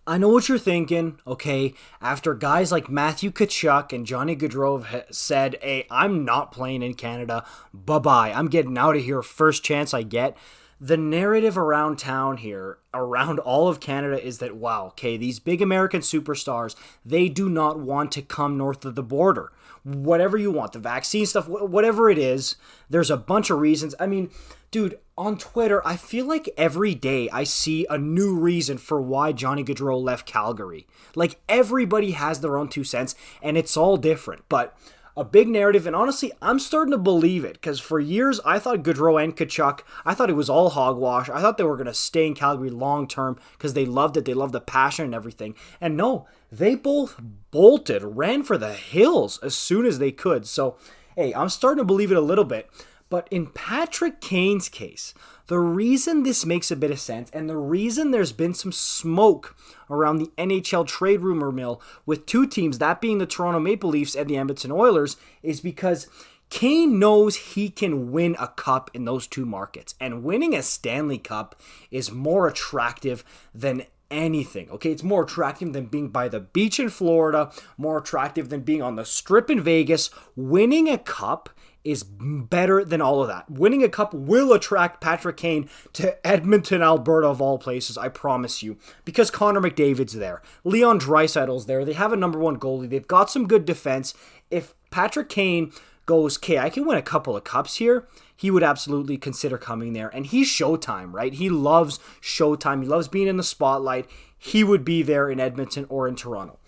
I know what you're thinking, okay? After guys like Matthew Tkachuk and Johnny Gaudreau have said, hey, I'm not playing in Canada. Bye-bye. I'm getting out of here first chance I get. The narrative around town here, around all of Canada, is that, wow, okay, these big American superstars, they do not want to come north of the border. Whatever you want, the vaccine stuff, whatever it is, there's a bunch of reasons. I mean, dude, on Twitter, I feel like every day I see a new reason for why Johnny Gaudreau left Calgary. Like, everybody has their own 2 cents, and it's all different. But a big narrative, and honestly, I'm starting to believe it, because for years, I thought Gaudreau and Kachuk, I thought it was all hogwash. I thought they were going to stay in Calgary long term, because they loved it, they loved the passion and everything. And no, they both bolted, ran for the hills as soon as they could. So, hey, I'm starting to believe it a little bit. But in Patrick Kane's case, the reason this makes a bit of sense, and the reason there's been some smoke around the NHL trade rumor mill with two teams, that being the Toronto Maple Leafs and the Edmonton Oilers, is because Kane knows he can win a cup in those two markets. And winning a Stanley Cup is more attractive than anything. Okay, it's more attractive than being by the beach in Florida, more attractive than being on the strip in Vegas. Winning a cup is better than all of that. Winning a cup will attract Patrick Kane to Edmonton, Alberta, of all places, I promise you, because Connor McDavid's there. Leon Draisaitl's there. They have a number one goalie. They've got some good defense. If Patrick Kane goes, okay, I can win a couple of cups here, he would absolutely consider coming there. And he's Showtime, right? He loves Showtime. He loves being in the spotlight. He would be there in Edmonton or in Toronto.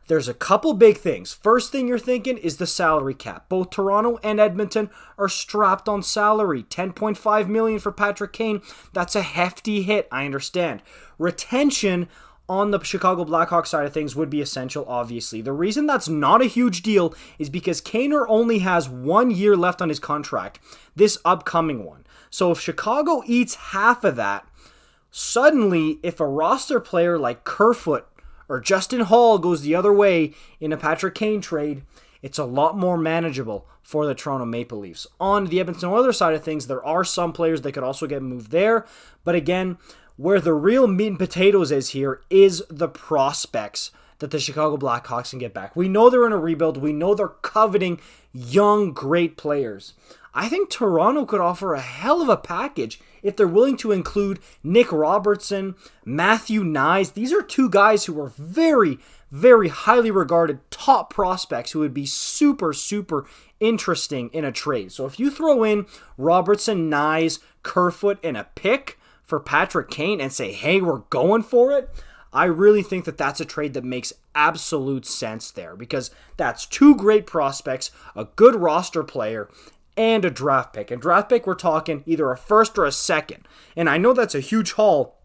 There's a couple big things. First thing you're thinking is the salary cap. Both Toronto and Edmonton are strapped on salary. $10.5 million for Patrick Kane. That's a hefty hit, I understand. Retention on the Chicago Blackhawks side of things would be essential, obviously. The reason that's not a huge deal is because Kaner only has 1 year left on his contract, this upcoming one. So if Chicago eats half of that, suddenly if a roster player like Kerfoot or Justin Hall goes the other way in a Patrick Kane trade, it's a lot more manageable for the Toronto Maple Leafs. On the Edmonton Oilers side of things, there are some players that could also get moved there. But again, where the real meat and potatoes is here is the prospects that the Chicago Blackhawks can get back. We know they're in a rebuild. We know they're coveting young, great players. I think Toronto could offer a hell of a package if they're willing to include Nick Robertson, Matthew Knies. These are two guys who are very, very highly regarded top prospects who would be super, super interesting in a trade. So if you throw in Robertson, Knies, Kerfoot, and a pick for Patrick Kane and say, hey, we're going for it, I really think that that's a trade that makes absolute sense there, because that's two great prospects, a good roster player, and a draft pick. And draft pick, we're talking either a first or a second. And I know that's a huge haul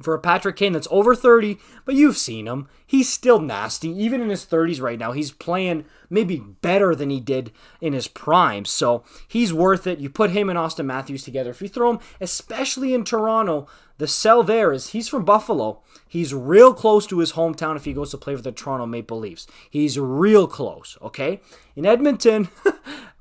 for a Patrick Kane that's over 30, but you've seen him. He's still nasty. Even in his 30s right now, he's playing maybe better than he did in his prime. So he's worth it. You put him and Austin Matthews together. If you throw him, especially in Toronto, the sell there is he's from Buffalo. He's real close to his hometown if he goes to play for the Toronto Maple Leafs. He's real close, okay? In Edmonton,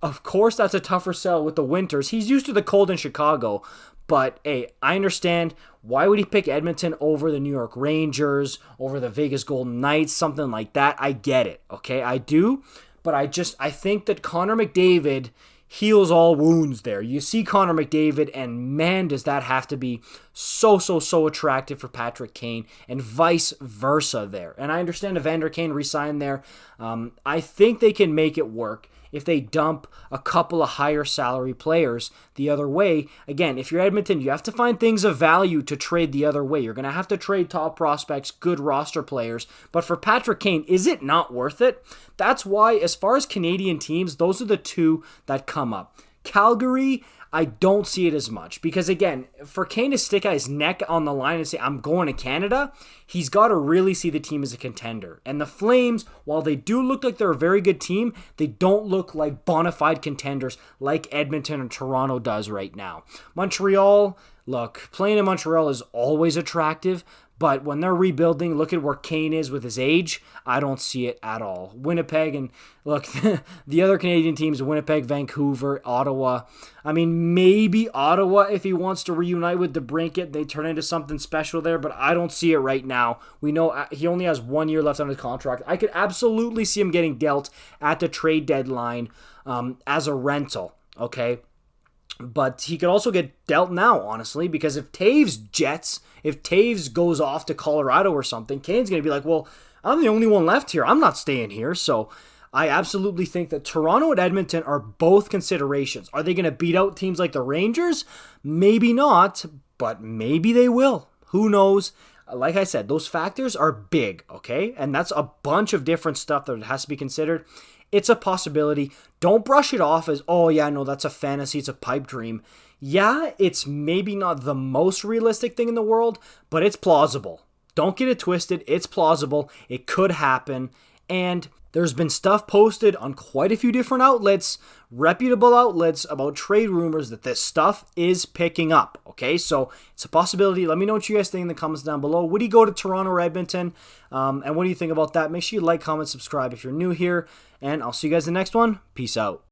of course that's a tougher sell with the winters. He's used to the cold in Chicago. But, hey, I understand. Why would he pick Edmonton over the New York Rangers, over the Vegas Golden Knights, something like that? I get it, okay? I do. But I think that Connor McDavid heals all wounds there. You see Connor McDavid, and man, does that have to be so attractive for Patrick Kane, and vice versa there. And I understand Evander Kane re-signed there. I think they can make it work if they dump a couple of higher salary players the other way. Again, if you're Edmonton, you have to find things of value to trade the other way. You're going to have to trade top prospects, good roster players. But for Patrick Kane, is it not worth it? That's why, as far as Canadian teams, those are the two that come up. Calgary, I don't see it as much, because again, for Kane to stick his neck on the line and say, I'm going to Canada, he's got to really see the team as a contender. And the Flames, while they do look like they're a very good team, they don't look like bona fide contenders like Edmonton and Toronto does right now. Montreal, look, playing in Montreal is always attractive, But when they're rebuilding, look at where KANE is with his age. I don't see it at all. Winnipeg, and look, the other Canadian teams, Winnipeg, Vancouver, Ottawa. I mean, maybe Ottawa, if he wants to reunite with DeBrincat, they turn into something special there, but I don't see it right now. We know he only has 1 year left on his contract. I could absolutely see him getting dealt at the trade deadline as a rental, okay? But he could also get dealt now, honestly, because if Taves goes off to Colorado or something, Kane's going to be like, well, I'm the only one left here. I'm not staying here. So I absolutely think that Toronto and Edmonton are both considerations. Are they going to beat out teams like the Rangers? Maybe not, but maybe they will. Who knows? Like I said, those factors are big, okay? And that's a bunch of different stuff that has to be considered. It's a possibility. Don't brush it off as, oh yeah, no, that's a fantasy, it's a pipe dream. Yeah, it's maybe not the most realistic thing in the world, but it's plausible. Don't get it twisted. It's plausible. It could happen. And there's been stuff posted on quite a few different outlets, reputable outlets, about trade rumors that this stuff is picking up. Okay, so it's a possibility. Let me know what you guys think in the comments down below. Would he go to Toronto or Edmonton? And what do you think about that? Make sure you like, comment, subscribe if you're new here. And I'll see you guys in the next one. Peace out.